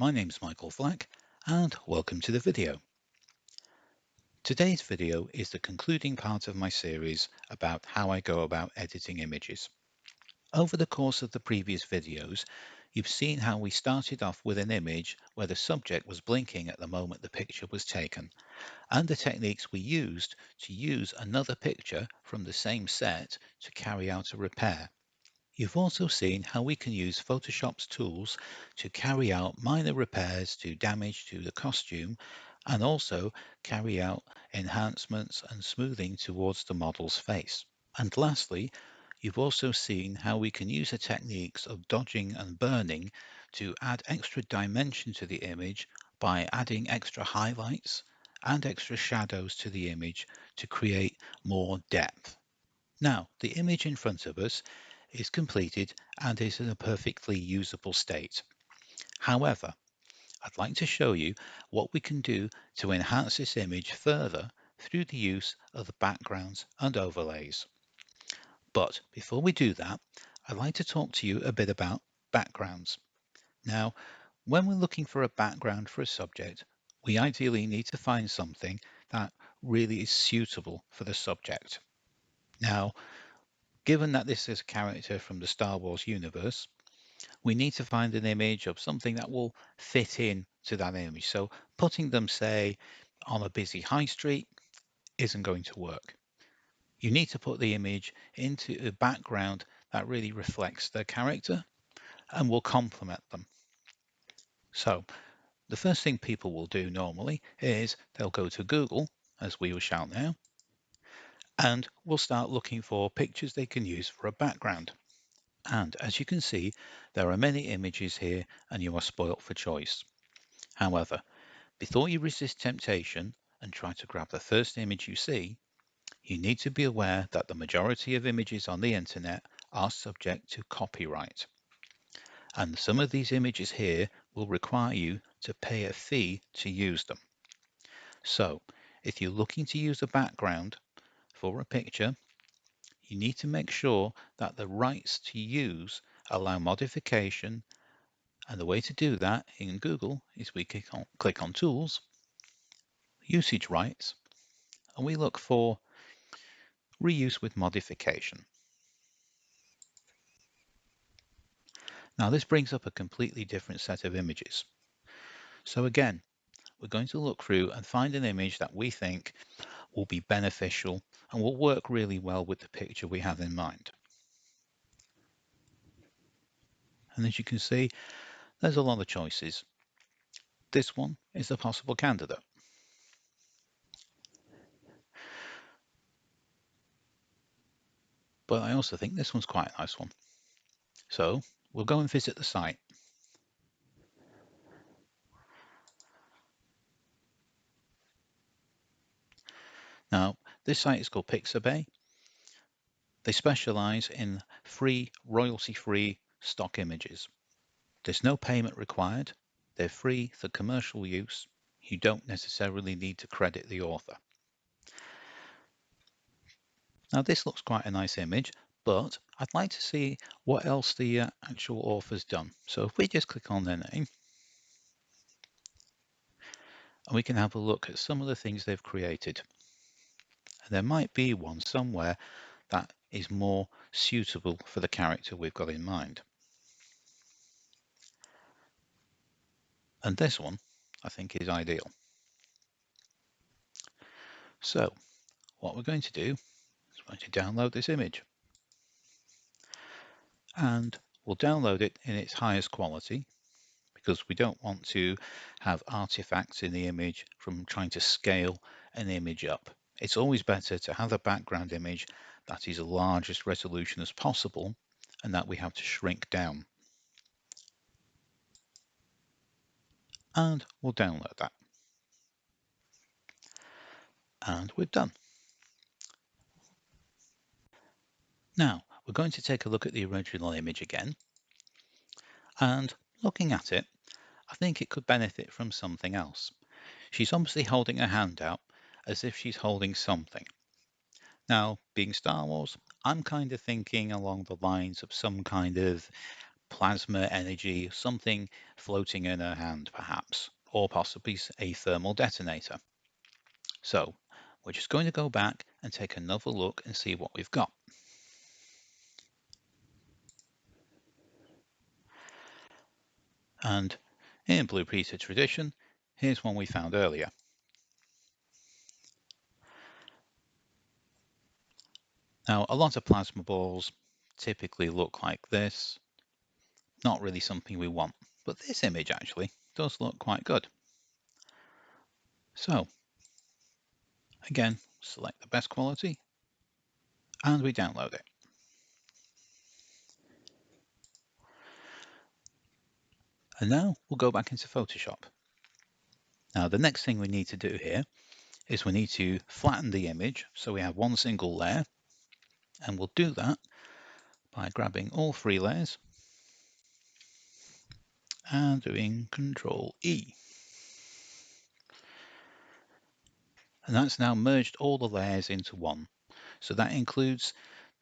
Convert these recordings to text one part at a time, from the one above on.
my name's Michael Flack and welcome to the video. Today's video is the concluding part of my series about how I go about editing images. Over the course of the previous videos, you've seen how we started off with an image where the subject was blinking at the moment the picture was taken, and the techniques we used to use another picture from the same set to carry out a repair. You've also seen how we can use Photoshop's tools to carry out minor repairs to damage to the costume and also carry out enhancements and smoothing towards the model's face. And lastly, you've also seen how we can use the techniques of dodging and burning to add extra dimension to the image by adding extra highlights and extra shadows to the image to create more depth. Now, the image in front of us is completed and is in a perfectly usable state. However, I'd like to show you what we can do to enhance this image further through the use of the backgrounds and overlays. But before we do that, I'd like to talk to you a bit about backgrounds. Now, when we're looking for a background for a subject, we ideally need to find something that really is suitable for the subject. Now, given that this is a character from the Star Wars universe, we need to find an image of something that will fit in to that image. So putting them, say, on a busy high street isn't going to work. You need to put the image into a background that really reflects their character and will complement them. So the first thing people will do normally is they'll go to Google, as we will shall now, and we'll start looking for pictures they can use for a background. And as you can see, there are many images here and you are spoilt for choice. However, before you resist temptation and try to grab the first image you see, you need to be aware that the majority of images on the internet are subject to copyright. And some of these images here will require you to pay a fee to use them. So if you're looking to use a background for a picture, you need to make sure that the rights to use allow modification, and the way to do that in Google is we click on Tools, Usage Rights, and we look for Reuse with Modification. Now this brings up a completely different set of images. So again, we're going to look through and find an image that we think will be beneficial and will work really well with the picture we have in mind. And as you can see, there's a lot of choices. This one is a possible candidate. But I also think this one's quite a nice one. So we'll go and visit the site. Now, this site is called Pixabay. They specialize in free, royalty-free stock images. There's no payment required. They're free for commercial use. You don't necessarily need to credit the author. Now, this looks quite a nice image, but I'd like to see what else the actual author's done. So if we just click on their name, and we can have a look at some of the things they've created. And there might be one somewhere that is more suitable for the character we've got in mind. And this one, I think, is ideal. So what we're going to do is we're going to download this image. And we'll download it in its highest quality because we don't want to have artifacts in the image from trying to scale an image up. It's always better to have a background image that is the largest resolution as possible and that we have to shrink down. And we'll download that. And we're done. Now we're going to take a look at the original image again. And looking at it, I think it could benefit from something else. She's obviously holding her hand out as if she's holding something. Now, being Star Wars, I'm kind of thinking along the lines of some kind of plasma energy, something floating in her hand perhaps, or possibly a thermal detonator. So we're just going to go back and take another look and see what we've got. And in Blue Peter tradition, here's one we found earlier. Now, a lot of plasma balls typically look like this. Not really something we want, but this image actually does look quite good. So again, select the best quality and we download it. And now we'll go back into Photoshop. Now the next thing we need to do here is we need to flatten the image so we have one single layer, and we'll do that by grabbing all 3 layers and doing Control E. And that's now merged all the layers into one. So that includes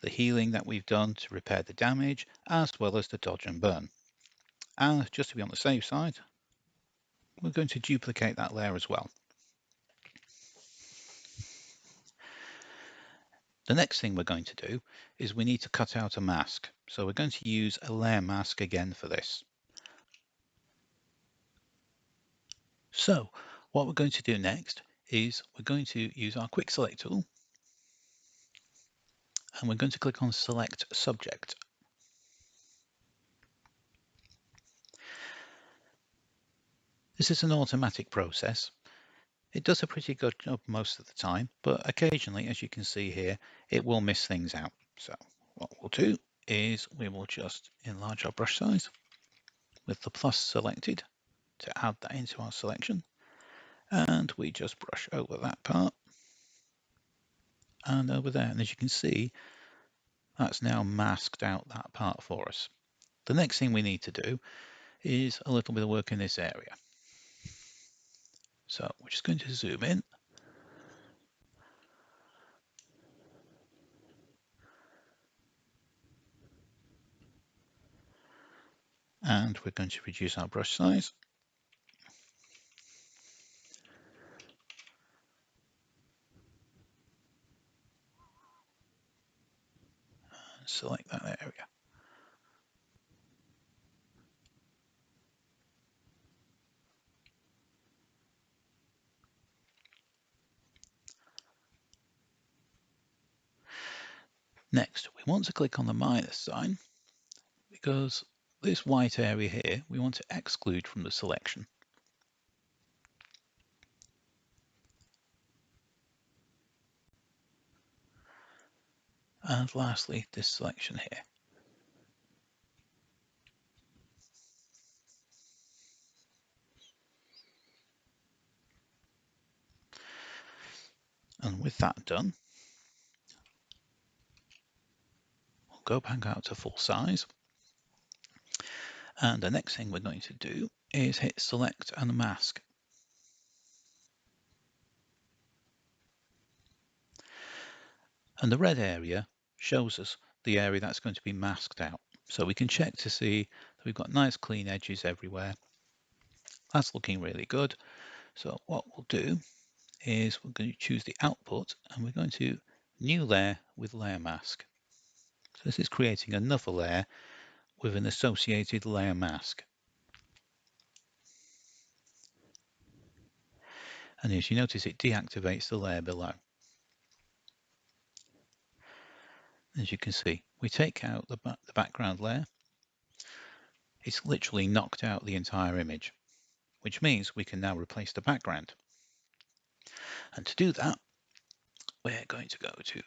the healing that we've done to repair the damage, as well as the dodge and burn. And just to be on the safe side, we're going to duplicate that layer as well. The next thing we're going to do is we need to cut out a mask. So we're going to use a layer mask again for this. So what we're going to do next is we're going to use our quick select tool, and we're going to click on select subject. This is an automatic process. It does a pretty good job most of the time, but occasionally, as you can see here, it will miss things out. So what we'll do is we will just enlarge our brush size with the plus selected to add that into our selection. And we just brush over that part and over there. And as you can see, that's now masked out that part for us. The next thing we need to do is a little bit of work in this area. So we're just going to zoom in. And we're going to reduce our brush size. And select that area. Next, we want to click on the minus sign because this white area here, we want to exclude from the selection. And lastly, this selection here. And with that done, we'll go back out to full size. And the next thing we're going to do is hit select and mask. And the red area shows us the area that's going to be masked out. So we can check to see that we've got nice clean edges everywhere. That's looking really good. So what we'll do is we're going to choose the output and we're going to new layer with layer mask. So this is creating another layer with an associated layer mask. And as you notice, it deactivates the layer below. As you can see, we take out the background layer. It's literally knocked out the entire image, which means we can now replace the background. And to do that, we're going to go to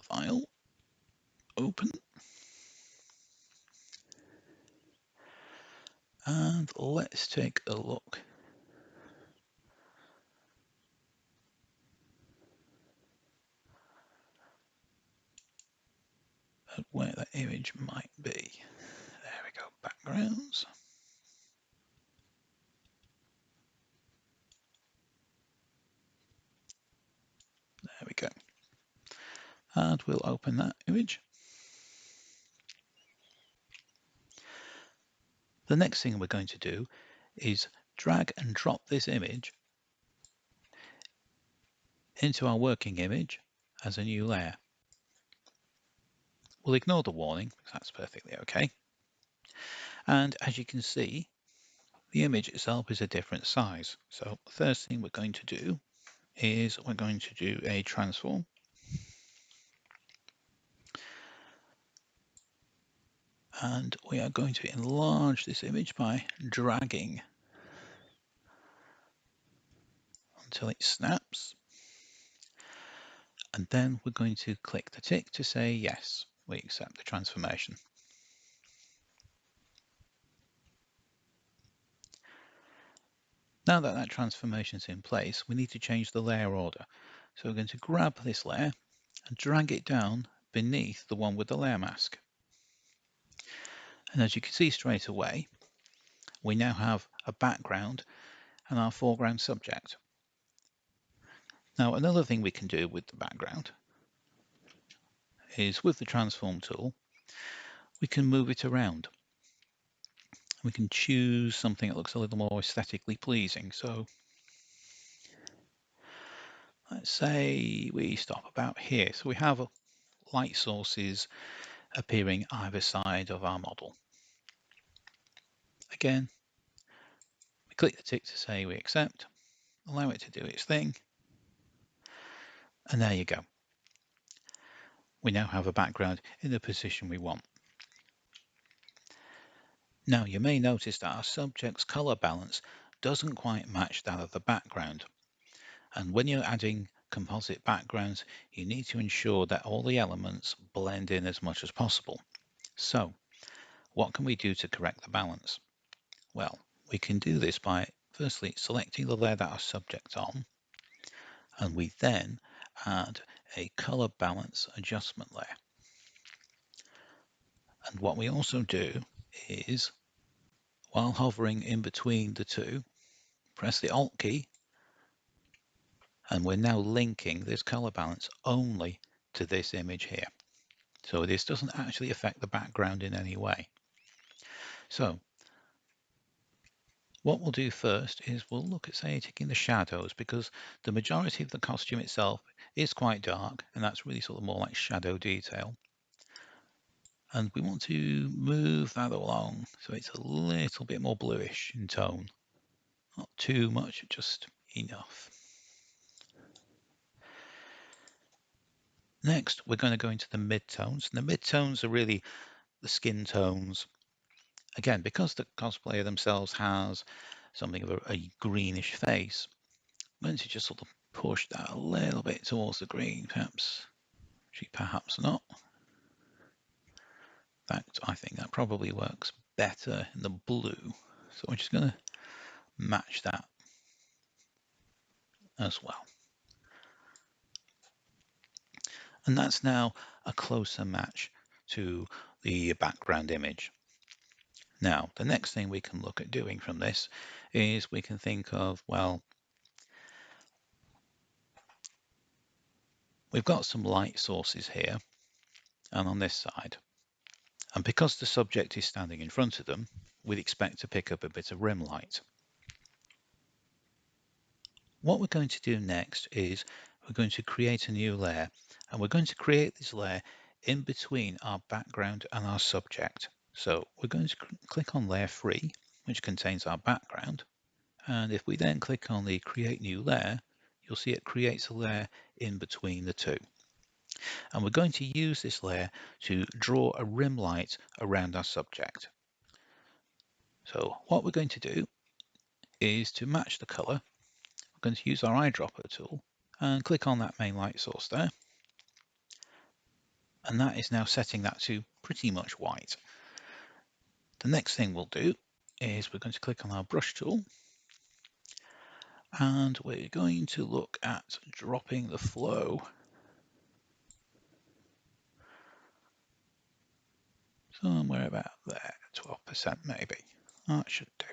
File, Open, and let's take a look at where that image might be. There we go, backgrounds. There we go. And we'll open that image. The next thing we're going to do is drag and drop this image into our working image as a new layer. We'll ignore the warning because that's perfectly okay. And as you can see, the image itself is a different size. So the first thing we're going to do is we're going to do a transform. And we are going to enlarge this image by dragging until it snaps. And then we're going to click the tick to say yes, we accept the transformation. Now that that transformation is in place, we need to change the layer order. So we're going to grab this layer and drag it down beneath the one with the layer mask. And as you can see straight away, we now have a background and our foreground subject. Now another thing we can do with the background is with the transform tool, we can move it around. We can choose something that looks a little more aesthetically pleasing. So let's say we stop about here. So we have light sources appearing either side of our model. Again, we click the tick to say we accept, allow it to do its thing, and there you go. We now have a background in the position we want. Now you may notice that our subject's color balance doesn't quite match that of the background. And when you're adding composite backgrounds, you need to ensure that all the elements blend in as much as possible. So, what can we do to correct the balance? Well, we can do this by firstly selecting the layer that our subject's on, and we then add a color balance adjustment layer. And what we also do is, while hovering in between the two, press the Alt key, and we're now linking this color balance only to this image here. So this doesn't actually affect the background in any way. So what we'll do first is we'll look at, say, taking the shadows, because the majority of the costume itself is quite dark, and that's really sort of more like shadow detail. And we want to move that along so it's a little bit more bluish in tone. Not too much, just enough. Next, we're going to go into the midtones. And the midtones are really the skin tones. Again, because the cosplayer themselves has something of a greenish face, I'm going to just sort of push that a little bit towards the green, perhaps. Actually, perhaps not. In fact, I think that probably works better in the blue. So I'm just going to match that as well. And that's now a closer match to the background image. Now, the next thing we can look at doing from this is we can think of, well, we've got some light sources here and on this side. And because the subject is standing in front of them, we'd expect to pick up a bit of rim light. What we're going to do next is we're going to create a new layer, and we're going to create this layer in between our background and our subject. So we're going to click on layer 3, which contains our background. And if we then click on the create new layer, you'll see it creates a layer in between the two. And we're going to use this layer to draw a rim light around our subject. So what we're going to do is to match the color. We're going to use our eyedropper tool and click on that main light source there. And that is now setting that to pretty much white. The next thing we'll do is we're going to click on our brush tool, and we're going to look at dropping the flow somewhere about there, 12% maybe. That should do.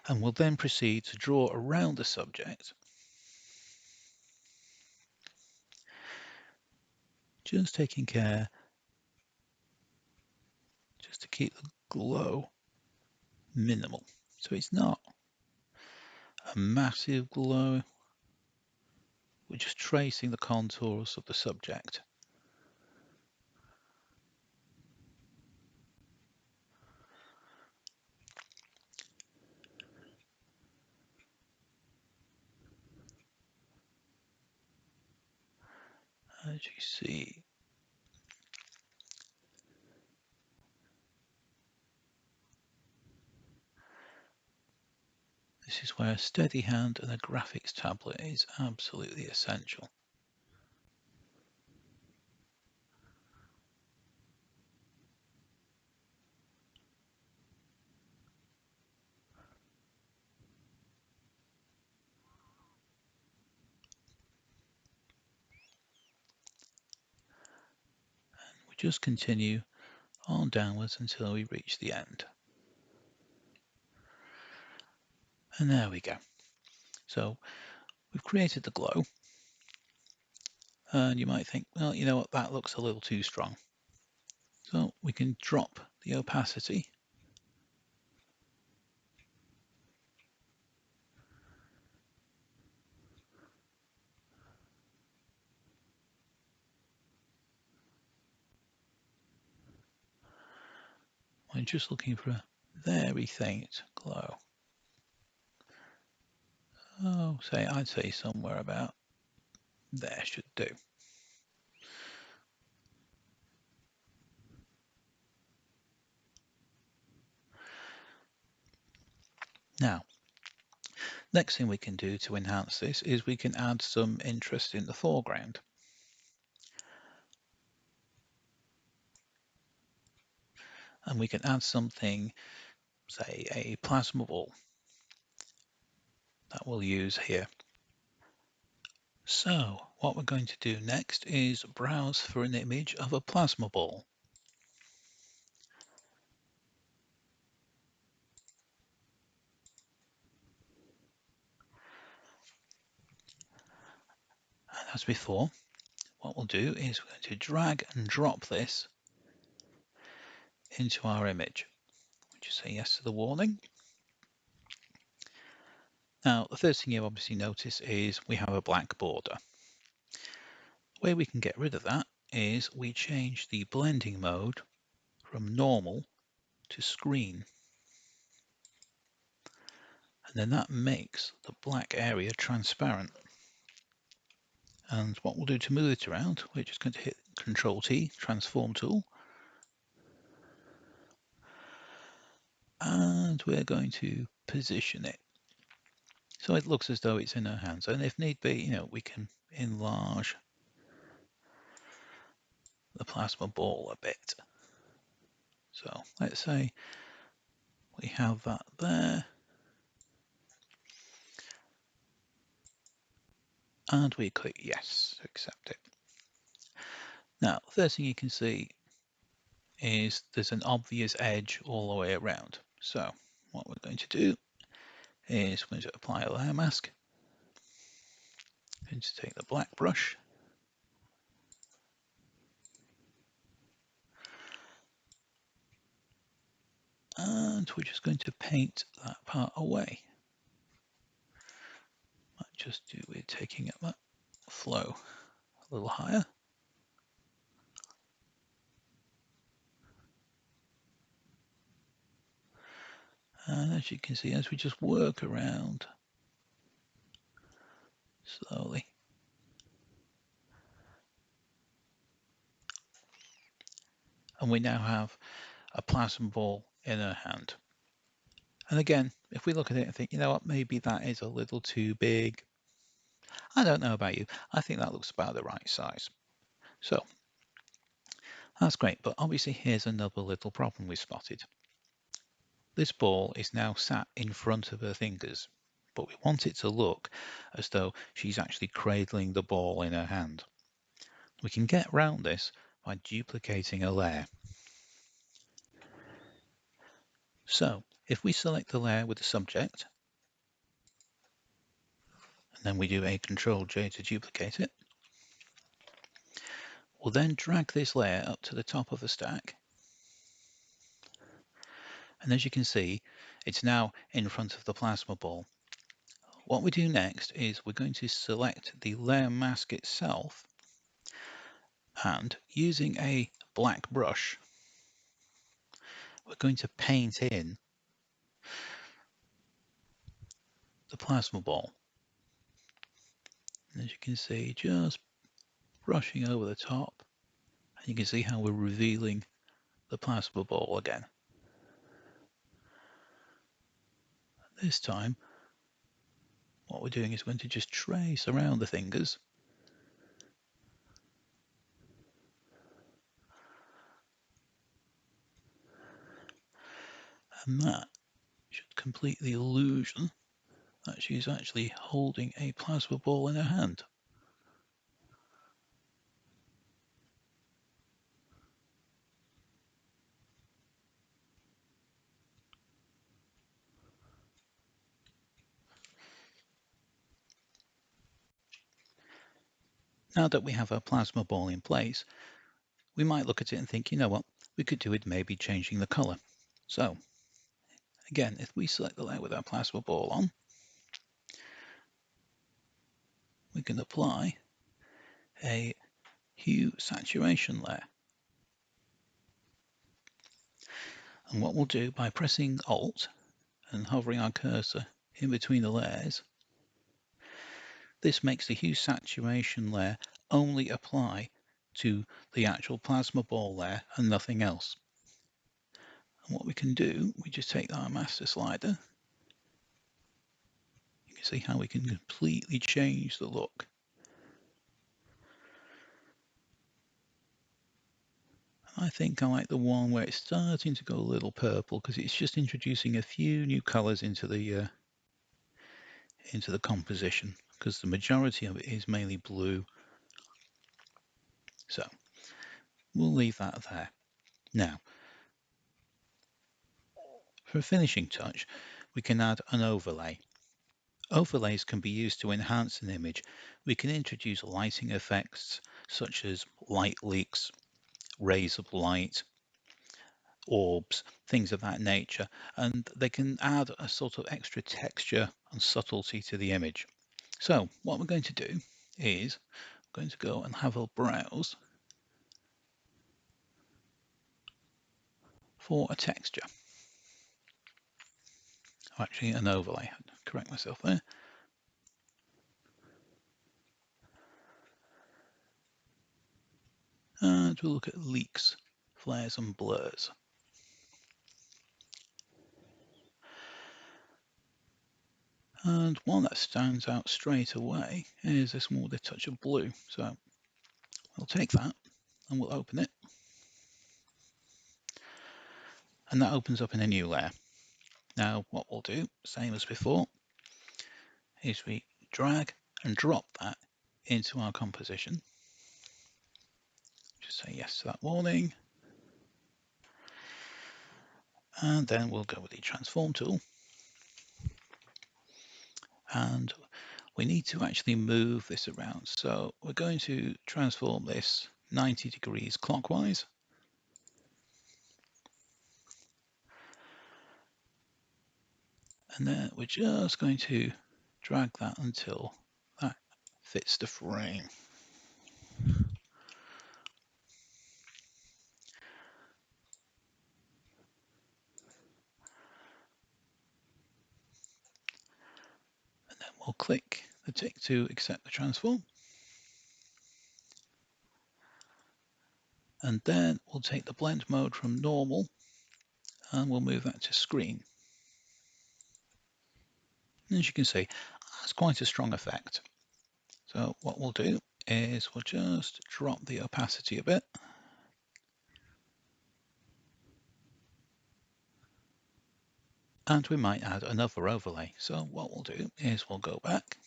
And we'll then proceed to draw around the subject, just taking care just to keep the glow minimal. So it's not a massive glow. We're just tracing the contours of the subject. As you see, this is where a steady hand and a graphics tablet is absolutely essential. We just continue on downwards until we reach the end. And there we go. So we've created the glow. And you might think, well, you know what, that looks a little too strong. So we can drop the opacity. I'm just looking for a very faint glow. Oh, I'd say somewhere about there should do. Now, next thing we can do to enhance this is we can add some interest in the foreground. And we can add something, say a plasma ball that we'll use here. So what we're going to do next is browse for an image of a plasma ball. And as before, what we'll do is we're going to drag and drop this into our image. Just say yes to the warning. Now, the first thing you obviously notice is we have a black border. The way we can get rid of that is we change the blending mode from normal to screen. And then that makes the black area transparent. And what we'll do to move it around, we're just going to hit Control T, Transform tool. And we're going to position it so it looks as though it's in our hands. And if need be, we can enlarge the plasma ball a bit. So let's say we have that there. And we click yes to accept it. Now, the first thing you can see is there's an obvious edge all the way around. So what we're going to do is we're going to apply a layer mask. I'm going to take the black brush. And we're just going to paint that part away. Might just do with taking up that flow a little higher. And as you can see, as we just work around slowly, and we now have a plasma ball in our hand. And again, if we look at it and think, you know what, maybe that is a little too big. I don't know about you. I think that looks about the right size. So that's great. But obviously, here's another little problem we spotted. This ball is now sat in front of her fingers, but we want it to look as though she's actually cradling the ball in her hand. We can get around this by duplicating a layer. So if we select the layer with the subject, and then we do a Control J to duplicate it, we'll then drag this layer up to the top of the stack. And as you can see, It's now in front of the plasma ball. What we do next is we're going to select the layer mask itself, and using a black brush, we're going to paint in the plasma ball. And as you can see, just brushing over the top, and you can see how we're revealing the plasma ball again. This time, what we're doing is going to just trace around the fingers. And that should complete the illusion that she's actually holding a plasma ball in her hand. Now that we have our plasma ball in place, we might look at it and think, you know what, we could do with maybe changing the color. So again, if we select the layer with our plasma ball on, we can apply a hue saturation layer. And what we'll do by pressing Alt and hovering our cursor in between the layers, this makes the hue saturation layer only apply to the actual plasma ball layer and nothing else. And what we can do, we just take our master slider. You can see how we can completely change the look. I think I like the one where it's starting to go a little purple because it's just introducing a few new colors into the composition, because the majority of it is mainly blue. So we'll leave that there. Now, for a finishing touch, we can add an overlay. Overlays can be used to enhance an image. We can introduce lighting effects such as light leaks, rays of light, orbs, things of that nature, and they can add a sort of extra texture and subtlety to the image. So what we're going to do is we're going to go and have a browse for a texture. Actually, an overlay. Correct myself there. And we'll look at leaks, flares and blurs. And one that stands out straight away is this one with a touch of blue. So we'll take that and we'll open it. And that opens up in a new layer. Now what we'll do, same as before, is we drag and drop that into our composition. Just say yes to that warning. And then we'll go with the transform tool. And we need to actually move this around. So we're going to transform this 90 degrees clockwise. And then we're just going to drag that until that fits the frame. And then we'll click the tick to accept the transform. And then we'll take the blend mode from normal and we'll move that to screen. And as you can see, that's quite a strong effect. So what we'll do is we'll just drop the opacity a bit. And we might add another overlay. So what we'll do is we'll go back,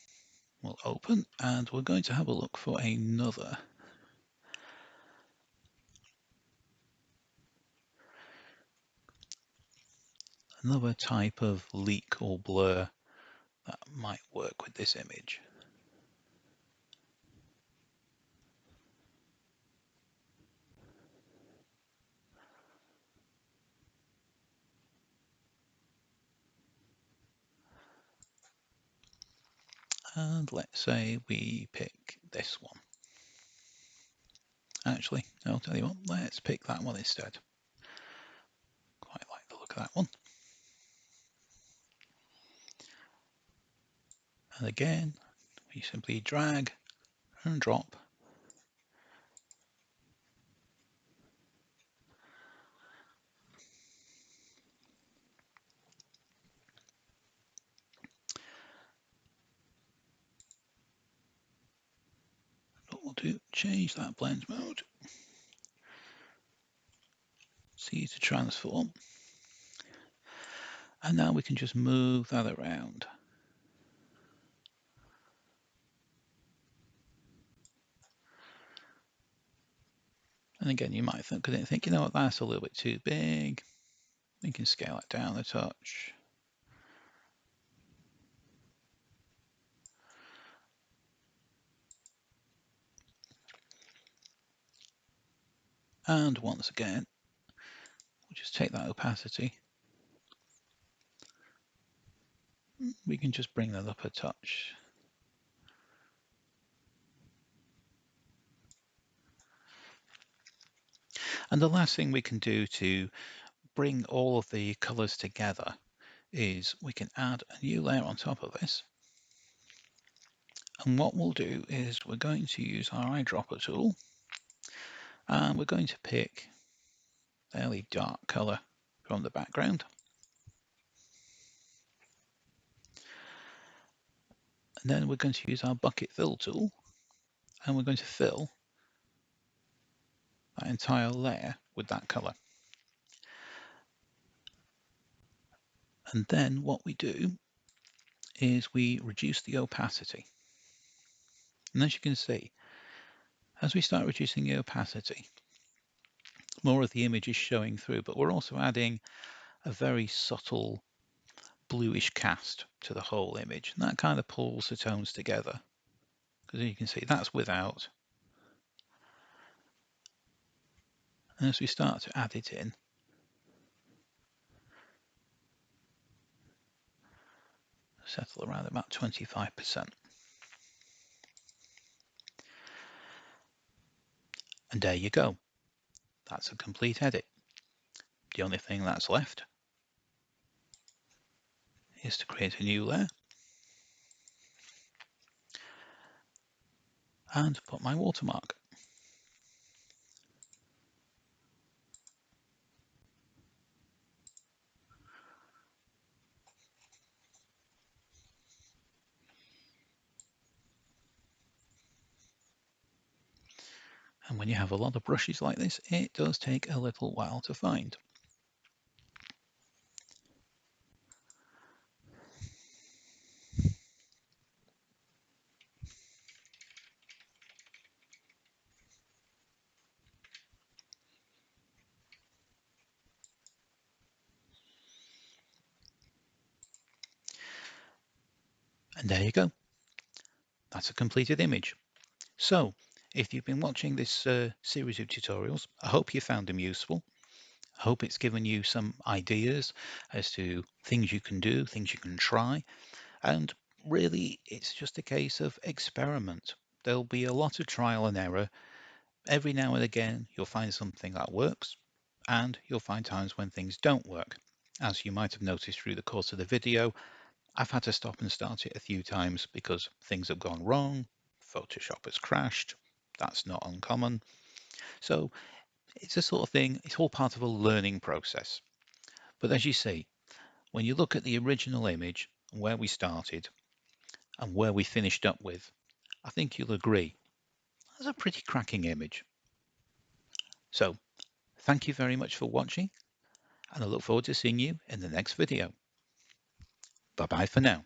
we'll open, and we're going to have a look for another type of leak or blur that might work with this image. And let's say we pick this one. Actually, I'll tell you what, let's pick that one instead. Quite like the look of that one. And again, we simply drag and drop. What we'll do, change that blend mode. C to transform. And now we can just move that around. And again, you might think, you know what, that's a little bit too big. We can scale it down a touch. And once again, we'll just take that opacity. We can just bring that up a touch. And the last thing we can do to bring all of the colors together is we can add a new layer on top of this. And what we'll do is we're going to use our eyedropper tool, and we're going to pick a fairly dark color from the background. And then we're going to use our bucket fill tool, and we're going to fill that entire layer with that color. And then what we do is we reduce the opacity. And as you can see, as we start reducing the opacity, more of the image is showing through, but we're also adding a very subtle bluish cast to the whole image. And that kind of pulls the tones together. Because you can see that's without. And as we start to add it in, settle around about 25%. And there you go. That's a complete edit. The only thing that's left is to create a new layer and put my watermark. And when you have a lot of brushes like this, it does take a little while to find. And there you go. That's a completed image. So, if you've been watching this series of tutorials, I hope you found them useful. I hope it's given you some ideas as to things you can do, things you can try. And really, it's just a case of experiment. There'll be a lot of trial and error. Every now and again, you'll find something that works, and you'll find times when things don't work. As you might have noticed through the course of the video, I've had to stop and start it a few times because things have gone wrong, Photoshop has crashed. That's not uncommon. So it's a sort of thing, it's all part of a learning process. But as you see, when you look at the original image, where we started and where we finished up with, I think you'll agree that's a pretty cracking image. So thank you very much for watching, and I look forward to seeing you in the next video. Bye bye for now.